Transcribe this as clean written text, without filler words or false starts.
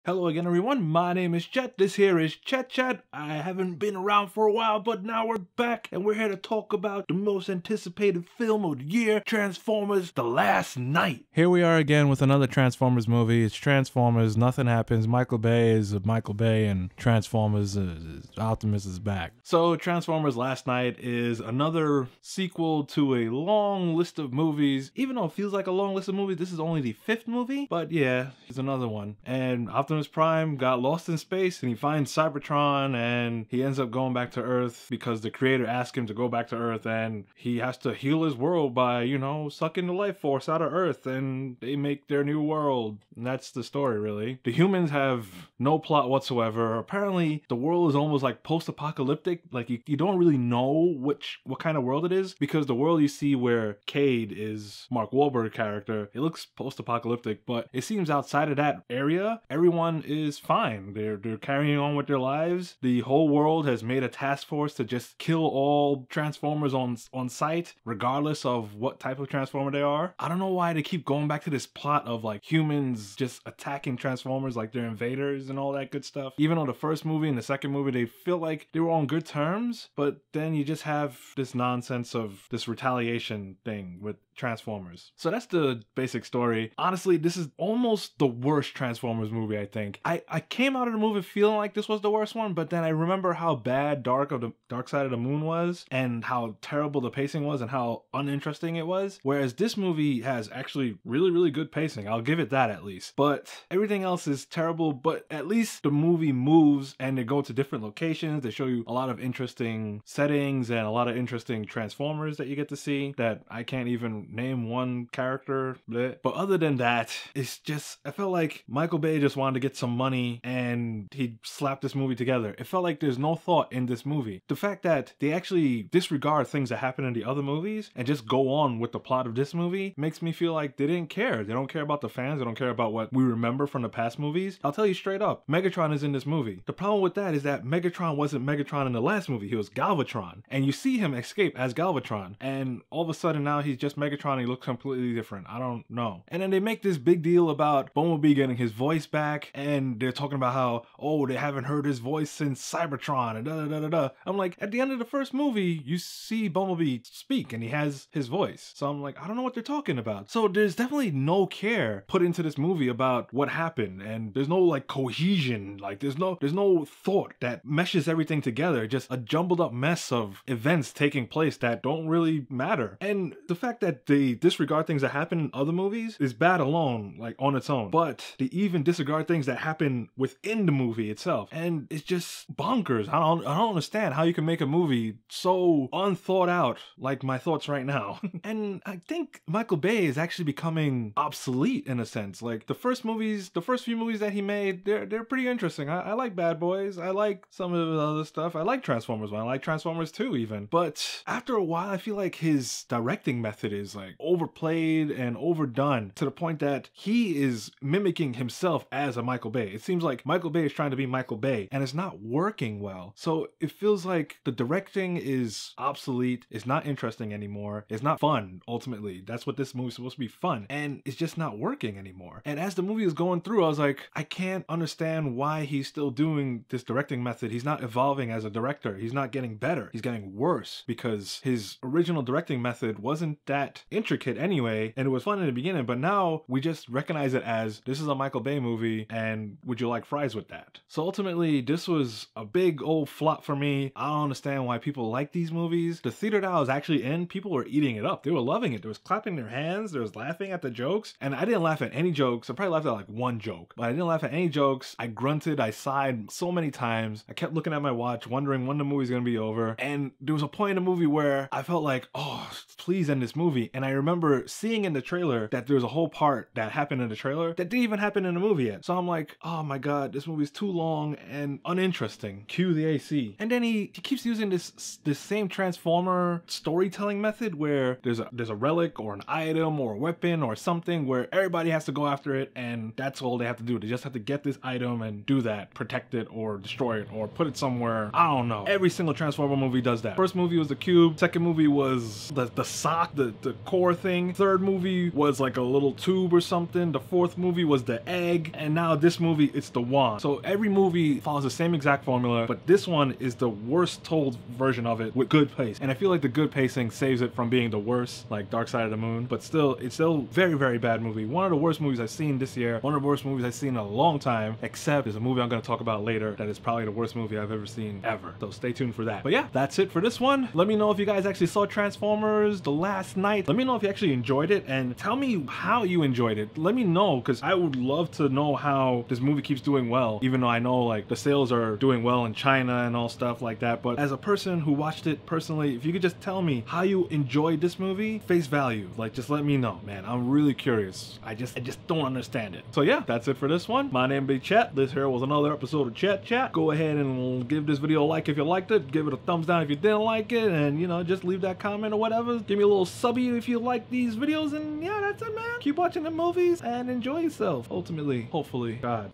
Hello again everyone, my name is Chet, this here is ChetChat. I haven't been around for a while, but now we're back and we're here to talk about the most anticipated film of the year, Transformers: The Last Knight. Here we are again with another Transformers movie. It's Transformers, nothing happens, Michael Bay is Michael Bay, and Transformers, Optimus is back. So Transformers: Last Knight is another sequel to a long list of movies. Even though it feels like a long list of movies, this is only the 5th movie, but yeah, it's another one. And Optimus Prime got lost in space and he finds Cybertron and he ends up going back to Earth because the creator asked him to go back to Earth, and he has to heal his world by, you know, sucking the life force out of Earth, and they make their new world. And that's the story, really. The humans have no plot whatsoever. Apparently the world is almost like post-apocalyptic. Like you don't really know what kind of world it is, because the world you see where Cade is Mark Wahlberg's character, it looks post-apocalyptic, but it seems outside of that area, everyone is fine. They're carrying on with their lives. The whole world has made a task force to just kill all Transformers on sight, regardless of what type of Transformer they are. I don't know why they keep going back to this plot of like humans just attacking Transformers like they're invaders and all that good stuff. Even though the first movie and the second movie, they feel like they were on good terms, but then you just have this nonsense of this retaliation thing with Transformers. So that's the basic story. Honestly, this is almost the worst Transformers movie, I think. I came out of the movie feeling like this was the worst one, but then I remember how bad Dark Side of the Moon was, and how terrible the pacing was, and how uninteresting it was. Whereas this movie has actually really, really good pacing. I'll give it that at least. But everything else is terrible, but at least the movie moves and they go to different locations. They show you a lot of interesting settings and a lot of interesting Transformers that you get to see that I can't even name one character. Bleh. But other than that, it's just, I felt like Michael Bay just wanted to get some money and he slapped this movie together. It felt like there's no thought in this movie. The fact that they actually disregard things that happen in the other movies and just go on with the plot of this movie makes me feel like they didn't care. They don't care about the fans. They don't care about what we remember from the past movies. I'll tell you straight up, Megatron is in this movie. The problem with that is that Megatron wasn't Megatron in the last movie. He was Galvatron. And you see him escape as Galvatron. And all of a sudden now he's just Megatron. He looks completely different. I don't know. And then they make this big deal about Bumblebee getting his voice back, and they're talking about how, oh, they haven't heard his voice since Cybertron and da-da-da-da-da. I'm like, at the end of the first movie, you see Bumblebee speak and he has his voice. So I'm like, I don't know what they're talking about. So there's definitely no care put into this movie about what happened, and there's no like cohesion. Like there's no thought that meshes everything together. Just a jumbled up mess of events taking place that don't really matter. And the fact that they disregard things that happen in other movies is bad alone, like on its own. But they even disregard things that happen within the movie itself, and it's just bonkers. I don't understand how you can make a movie so unthought out like my thoughts right now. And I think Michael Bay is actually becoming obsolete in a sense. Like the first few movies that he made, they're pretty interesting. I like Bad Boys. I like some of the other stuff. I like Transformers 1. I like Transformers 2 even. But after a while, I feel like his directing method is like overplayed and overdone to the point that he is mimicking himself as a Michael Bay. It seems like Michael Bay is trying to be Michael Bay and it's not working well. So it feels like the directing is obsolete. It's not interesting anymore. It's not fun, ultimately. That's what this movie's supposed to be, fun. And it's just not working anymore. And as the movie is going through, I was like, I can't understand why he's still doing this directing method. He's not evolving as a director. He's not getting better. He's getting worse, because his original directing method wasn't that intricate anyway, and it was fun in the beginning, but now we just recognize it as, this is a Michael Bay movie, and would you like fries with that? So ultimately, this was a big old flop for me. I don't understand why people like these movies. The theater that I was actually in, people were eating it up. They were loving it. They was clapping their hands. They was laughing at the jokes, and I didn't laugh at any jokes. I probably laughed at like one joke, but I didn't laugh at any jokes. I grunted, I sighed so many times. I kept looking at my watch, wondering when the movie's gonna be over, and there was a point in the movie where I felt like, oh, please end this movie. And I remember seeing in the trailer that there was a whole part that happened in the trailer that didn't even happen in the movie yet. So I'm like, oh my god, this movie's too long and uninteresting. Cue the AC. And then he keeps using this same Transformer storytelling method where there's a relic or an item or a weapon or something where everybody has to go after it, and that's all they have to do. They just have to get this item and do that, protect it or destroy it or put it somewhere. I don't know. Every single Transformer movie does that. First movie was the cube. Second movie was the sock, the core thing. Third movie was like a little tube or something. The fourth movie was the egg, and now this movie, it's the wand. So every movie follows the same exact formula, but this one is the worst told version of it with good pace. And I feel like the good pacing saves it from being the worst, like Dark Side of the Moon. But still, it's still very, very bad movie. One of the worst movies I've seen this year. One of the worst movies I've seen in a long time, except there's a movie I'm going to talk about later that is probably the worst movie I've ever seen ever. So stay tuned for that. But yeah, that's it for this one. Let me know if you guys actually saw Transformers the last night. Let me know if you actually enjoyed it, and tell me how you enjoyed it. Let me know, because I would love to know how this movie keeps doing well, even though I know like the sales are doing well in China and all stuff like that. But as a person who watched it personally, if you could just tell me how you enjoyed this movie, face value, like just let me know, man. I'm really curious. I just don't understand it. So yeah, that's it for this one. My name is Chet. This here was another episode of ChetChat. Go ahead and give this video a like if you liked it. Give it a thumbs down if you didn't like it, and you know, just leave that comment or whatever. Give me a little subby if you like these videos, and yeah, that's it, man. Keep watching the movies and enjoy yourself. Ultimately, hopefully, God.